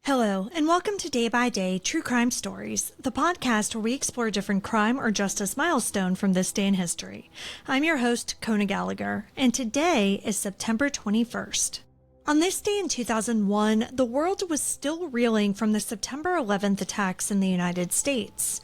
Hello, and welcome to Day by Day True Crime Stories, the podcast where we explore a different crime or justice milestone from this day in history. I'm your host, Kona Gallagher, and today is September 21st. On this day in 2001, the world was still reeling from the September 11th attacks in the United States.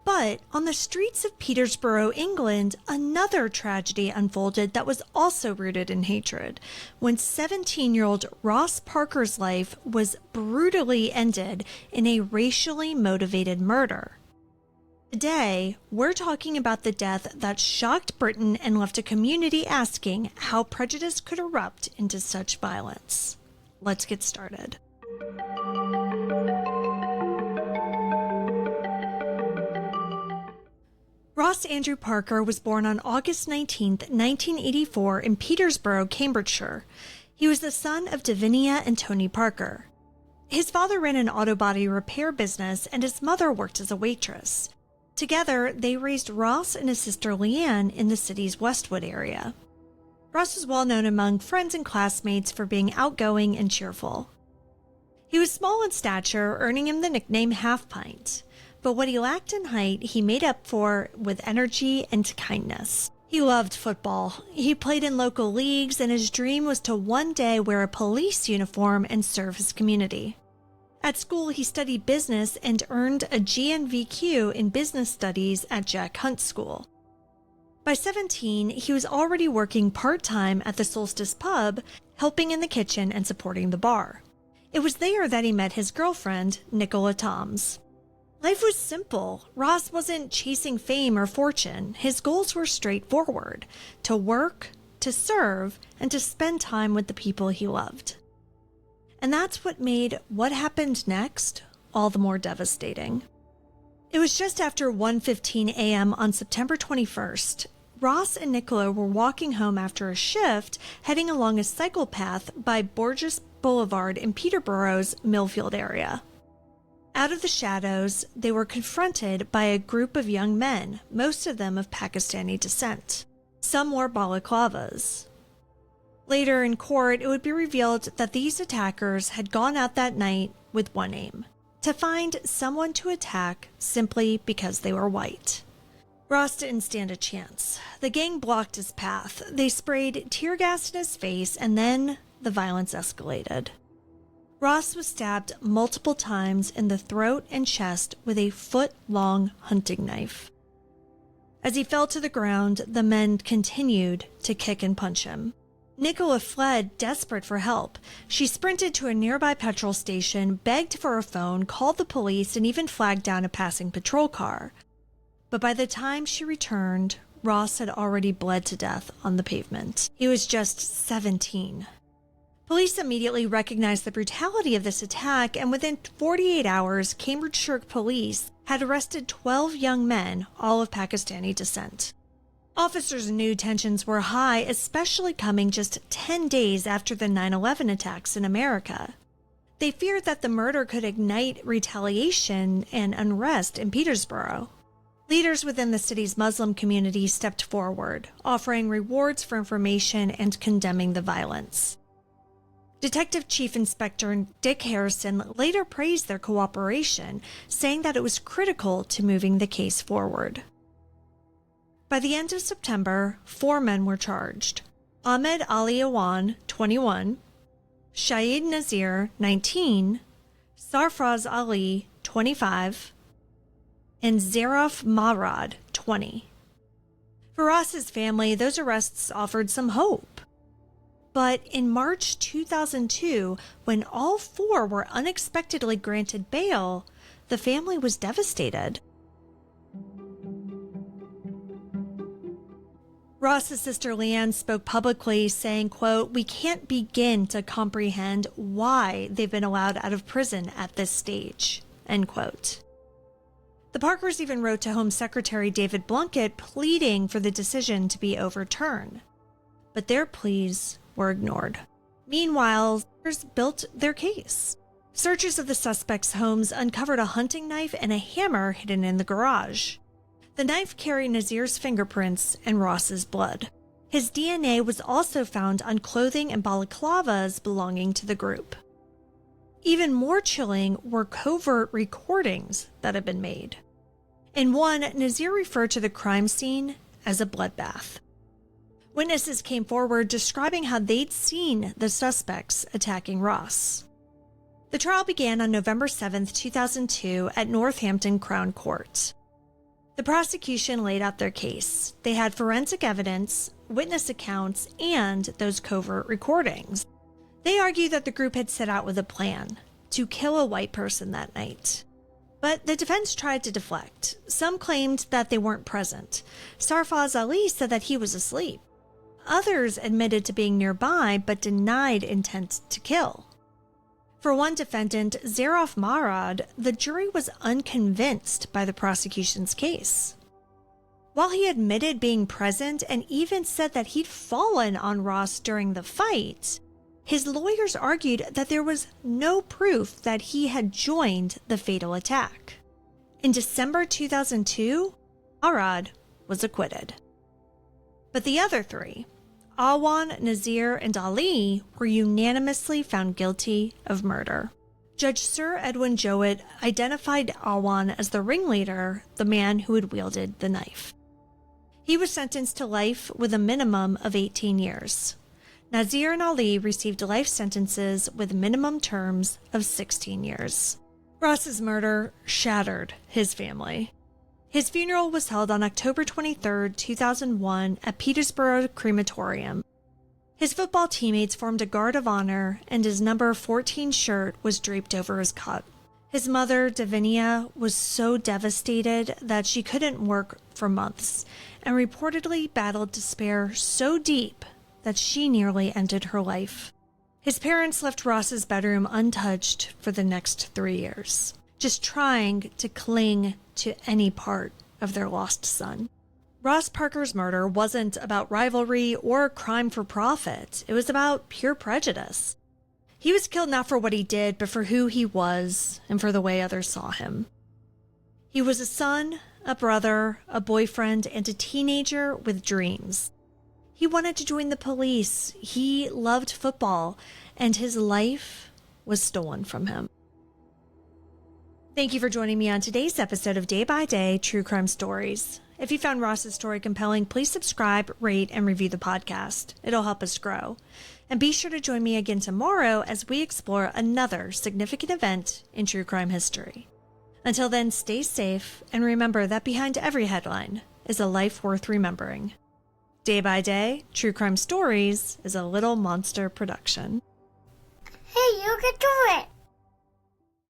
But on the streets of Peterborough, England, another tragedy unfolded that was also rooted in hatred, when 17-year-old Ross Parker's life was brutally ended in a racially motivated murder. Today, we're talking about the death that shocked Britain and left a community asking how prejudice could erupt into such violence. Let's get started. Ross Andrew Parker was born on August 19, 1984 in Peterborough, Cambridgeshire. He was the son of Davinia and Tony Parker. His father ran an auto body repair business and his mother worked as a waitress. Together, they raised Ross and his sister Leanne in the city's Westwood area. Ross was well known among friends and classmates for being outgoing and cheerful. He was small in stature, earning him the nickname Half Pint. But what he lacked in height, he made up for with energy and kindness. He loved football. He played in local leagues, and his dream was to one day wear a police uniform and serve his community. At school, he studied business and earned a GNVQ in business studies at Jack Hunt School. By 17, he was already working part-time at the Solstice Pub, helping in the kitchen and supporting the bar. It was there that he met his girlfriend, Nicola Toms. Life was simple. Ross wasn't chasing fame or fortune. His goals were straightforward: to work, to serve, and to spend time with the people he loved. And that's what made what happened next all the more devastating. It was just after 1:15 a.m. on September 21st. Ross and Nicola were walking home after a shift, heading along a cycle path by Borges Boulevard in Peterborough's Millfield area. Out of the shadows, they were confronted by a group of young men, most of them of Pakistani descent. Some wore balaclavas. Later in court, it would be revealed that these attackers had gone out that night with one aim: to find someone to attack simply because they were white. Ross didn't stand a chance. The gang blocked his path. They sprayed tear gas in his face, and then the violence escalated. Ross was stabbed multiple times in the throat and chest with a foot-long hunting knife. As he fell to the ground, the men continued to kick and punch him. Nicola fled, desperate for help. She sprinted to a nearby petrol station, begged for a phone, called the police, and even flagged down a passing patrol car. But by the time she returned, Ross had already bled to death on the pavement. He was just 17. Police immediately recognized the brutality of this attack, and within 48 hours, Cambridgeshire police had arrested 12 young men, all of Pakistani descent. Officers knew tensions were high, especially coming just 10 days after the 9/11 attacks in America. They feared that the murder could ignite retaliation and unrest in Peterborough. Leaders within the city's Muslim community stepped forward, offering rewards for information and condemning the violence. Detective Chief Inspector Dick Harrison later praised their cooperation, saying that it was critical to moving the case forward. By the end of September, 4 men were charged: Ahmed Ali Awan, 21, Shahid Nazir, 19, Sarfraz Ali, 25, and Zaraf Marad, 20. For Ross's family, those arrests offered some hope. But in March 2002, when all 4 were unexpectedly granted bail, the family was devastated. Ross's sister Leanne spoke publicly, saying, quote, "We can't begin to comprehend why they've been allowed out of prison at this stage," end quote. The Parkers even wrote to Home Secretary David Blunkett pleading for the decision to be overturned. But their pleas were ignored. Meanwhile, searchers built their case. Searchers of the suspects' homes uncovered a hunting knife and a hammer hidden in the garage. The knife carried Nazir's fingerprints and Ross's blood. His DNA was also found on clothing and balaclavas belonging to the group. Even more chilling were covert recordings that had been made. In one, Nazir referred to the crime scene as a bloodbath. Witnesses came forward describing how they'd seen the suspects attacking Ross. The trial began on November 7, 2002 at Northampton Crown Court. The prosecution laid out their case. They had forensic evidence, witness accounts, and those covert recordings. They argued that the group had set out with a plan to kill a white person that night. But the defense tried to deflect. Some claimed that they weren't present. Sarfaz Ali said that he was asleep. Others admitted to being nearby but denied intent to kill. For one defendant, Zaraf Marad, the jury was unconvinced by the prosecution's case. While he admitted being present and even said that he'd fallen on Ross during the fight, his lawyers argued that there was no proof that he had joined the fatal attack. In December 2002, Marad was acquitted. But the other three, Awan, Nazir, and Ali, were unanimously found guilty of murder. Judge Sir Edwin Jowett identified Awan as the ringleader, the man who had wielded the knife. He was sentenced to life with a minimum of 18 years. Nazir and Ali received life sentences with minimum terms of 16 years. Ross's murder shattered his family. His funeral was held on October 23, 2001 at Petersburg Crematorium. His football teammates formed a guard of honor, and his number 14 shirt was draped over his cot. His mother, Davinia, was so devastated that she couldn't work for months, and reportedly battled despair so deep that she nearly ended her life. His parents left Ross's bedroom untouched for the next 3 years, just trying to cling to any part of their lost son. Ross Parker's murder wasn't about rivalry or crime for profit. It was about pure prejudice. He was killed not for what he did, but for who he was and for the way others saw him. He was a son, a brother, a boyfriend, and a teenager with dreams. He wanted to join the police. He loved football, and his life was stolen from him. Thank you for joining me on today's episode of Day by Day True Crime Stories. If you found Ross's story compelling, please subscribe, rate, and review the podcast. It'll help us grow. And be sure to join me again tomorrow as we explore another significant event in true crime history. Until then, stay safe and remember that behind every headline is a life worth remembering. Day by Day True Crime Stories is a Little Monster production. Hey, you can do it!